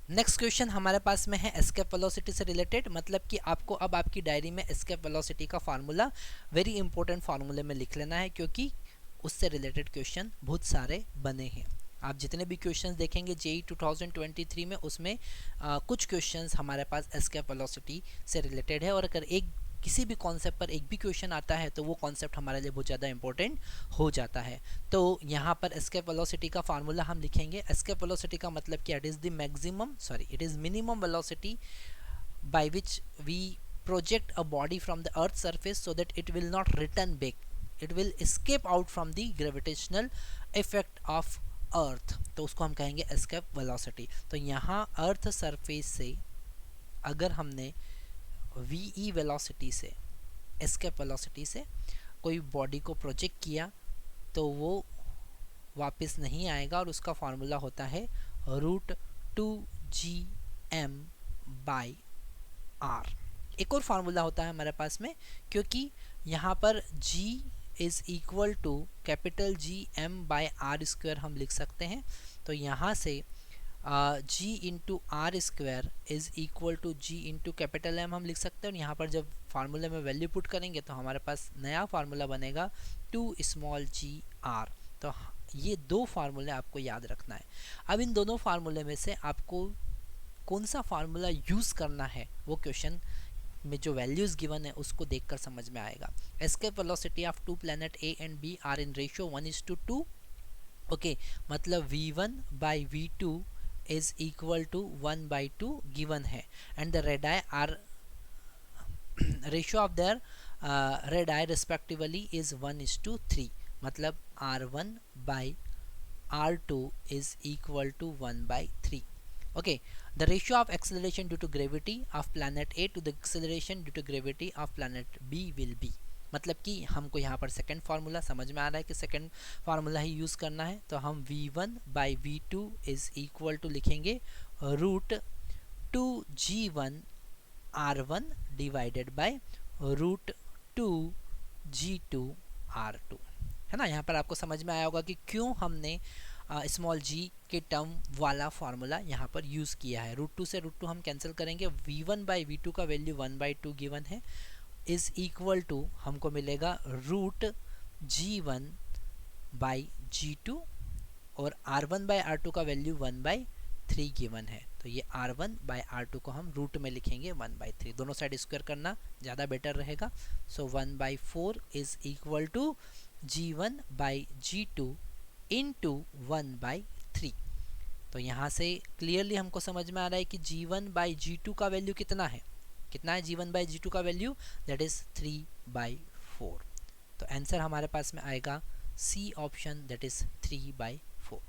Next question हमारे पास में है एस्केप वेलोसिटी से रिलेटेड, मतलब कि आपको अब आपकी डायरी में एस्केप वेलोसिटी का फार्मूला वेरी इंपॉर्टेंट फार्मूले में लिख लेना है, क्योंकि उससे रिलेटेड क्वेश्चन बहुत सारे बने हैं। आप जितने भी क्वेश्चंस देखेंगे जेई 2023 में, उसमें कुछ क्वेश्चंस हमारे पास एस्केप वेलोसिटी से रिलेटेड है, और अगर एक किसी भी कॉन्सेप्ट पर एक भी क्वेश्चन आता है तो वो कॉन्सेप्ट हमारे लिए बहुत ज़्यादा इंपॉर्टेंट हो जाता है। तो यहाँ पर एस्केप वेलोसिटी का फार्मूला हम लिखेंगे। एस्केप वेलोसिटी का मतलब क्या, it is the maximum sorry it is minimum velocity by which we project a body from the earth's surface so that it will not return back, it will escape out from the gravitational effect of earth, तो उसको हम कहेंगे escape velocity। तो यहाँ earth surface से अगर हमने we velocity से, एस्केप वेलोसिटी से कोई बॉडी को प्रोजेक्ट किया तो वो वापस नहीं आएगा, और उसका फार्मूला होता है √2gm बाई आर। एक और फार्मूला होता है हमारे पास में, क्योंकि यहाँ पर g is equal to capital G M by R square हम लिख सकते हैं। तो यहाँ से g into R square is equal to g into capital M हम लिख सकते हैं, और यहाँ पर जब फार्मूले में वैल्यू पुट करेंगे तो हमारे पास नया फार्मूला बनेगा 2 स्मॉल जी आर। तो ये दो फार्मूले आपको याद रखना है। अब इन दोनों फार्मूले में से आपको कौन सा फार्मूला यूज़ करना है वो क्वेश्चन में जो वैल्यूज़ गिवन है उसको देखकर समझ में आएगा। Escape velocity of two planet A and B are in ratio 1:2। Okay, मतलब v1 by v2 is equal to 1/2 given है, and the radii are ratio of their radii respectively is 1:3, मतलब r1 by r2 is equal to 1/3। Okay, the ratio of acceleration due to gravity of planet A to the acceleration due to gravity of planet B will be, मतलब कि हमको यहाँ पर second formula समझ में आ रहा है कि सेकंड फार्मूला ही यूज़ करना है। तो हम v1 by v2 is equal to लिखेंगे √2g1 r1 divided by √2g2 r2, है ना। यहाँ पर आपको समझ में आया होगा कि क्यों हमने स्मॉल g के टर्म वाला फार्मूला यहाँ पर यूज़ किया है। √2 से √2 हम कैंसिल करेंगे, v1 बाई वी का वैल्यू 1/2 गिवन है, इज इक्वल टू हमको मिलेगा √g1 बाई g2, और r1 बाई r2 का वैल्यू 1/3 गिवन है। तो ये r1 बाई r2 को हम रूट में लिखेंगे 1/3, दोनों साइड स्क्वायर करना ज़्यादा बेटर रहेगा। So 1/4 is equal to g1 by g2 into 1/3। तो यहाँ से क्लियरली हमको समझ में आ रहा है कि g1 बाई g2 का वैल्यू कितना है, g1 बाई g2 का वैल्यू, दैट इज 3/4। तो आंसर हमारे पास में आएगा सी ऑप्शन, दैट इज 3/4।